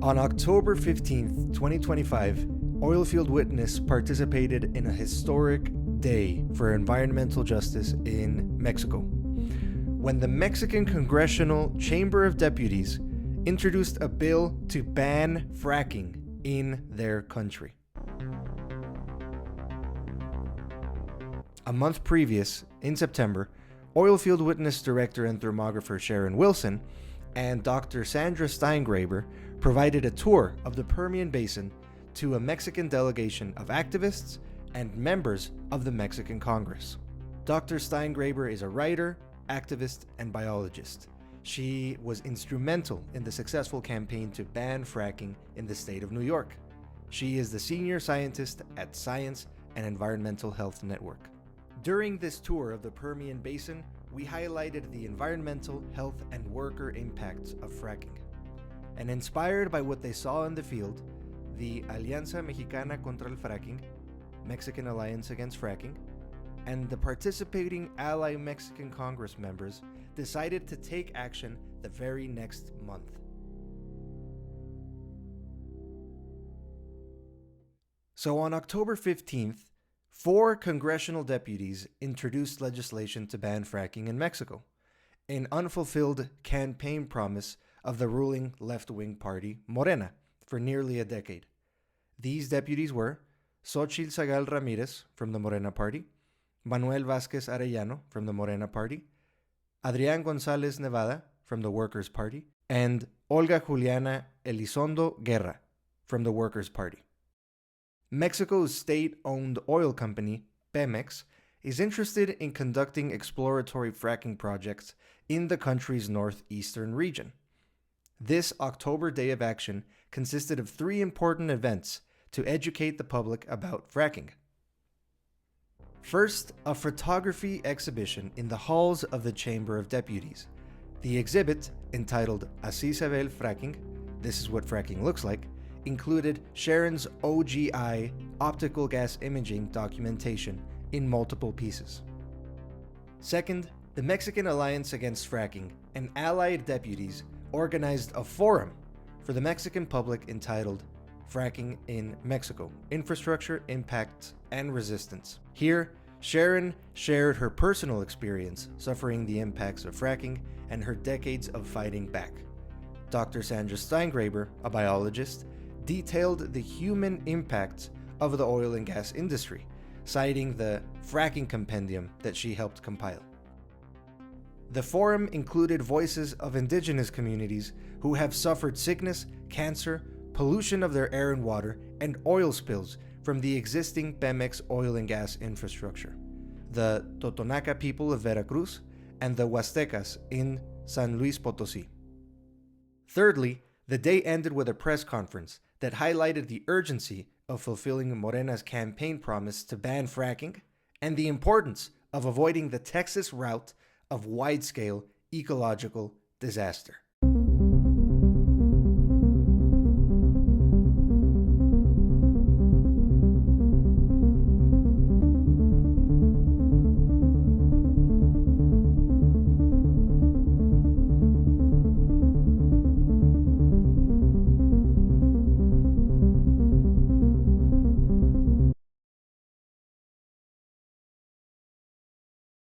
On October 15th, 2025, Oilfield Witness participated in a historic day for environmental justice in Mexico, when the Mexican Congressional Chamber of Deputies introduced a bill to ban fracking in their country. A month previous, in September, Oilfield Witness Director and Thermographer Sharon and Dr. Sandra Steingraber provided a tour of the Permian Basin to a Mexican delegation of activists and members of the Mexican Congress. Dr. Steingraber is a writer, activist, and biologist. She was instrumental in the successful campaign to ban fracking in the state of New York. She is the senior scientist at Science and Environmental Health Network. During this tour of the Permian Basin, we highlighted the environmental, health, and worker impacts of fracking. And inspired by what they saw in the field, the Alianza Mexicana Contra Fracking, Mexican Alliance Against Fracking, and the participating ally Mexican Congress members decided to take action the very next month. So on October 15th, 4 congressional deputies introduced legislation to ban fracking in Mexico, an unfulfilled campaign promise of the ruling left-wing party, Morena, for nearly a decade. These deputies were Xochitl Zagal Ramirez from the Morena Party, Manuel Vázquez Arellano from the Morena Party, Adrián González Nevada from the Workers' Party, and Olga Juliana Elizondo Guerra from the Workers' Party. Mexico's state-owned oil company, Pemex, is interested in conducting exploratory fracking projects in the country's northeastern region. This October Day of Action consisted of 3 important events to educate the public about fracking. First, a photography exhibition in the halls of the Chamber of Deputies. The exhibit, entitled Así se ve el fracking, This is what fracking looks like, included Sharon's OGI optical gas imaging documentation in multiple pieces. Second, the Mexican Alliance Against Fracking and allied deputies organized a forum for the Mexican public entitled Fracking in Mexico: Infrastructure, Impacts, and Resistance. Here, Sharon shared her personal experience suffering the impacts of fracking and her decades of fighting back. Dr. Sandra Steingraber, a biologist, detailed the human impacts of the oil and gas industry, citing the fracking compendium that she helped compile. The forum included voices of indigenous communities who have suffered sickness, cancer, pollution of their air and water, and oil spills from the existing Pemex oil and gas infrastructure, the Totonaca people of Veracruz, and the Huastecas in San Luis Potosí. Thirdly, the day ended with a press conference that highlighted the urgency of fulfilling Morena's campaign promise to ban fracking and the importance of avoiding the Texas route of wide-scale ecological disaster.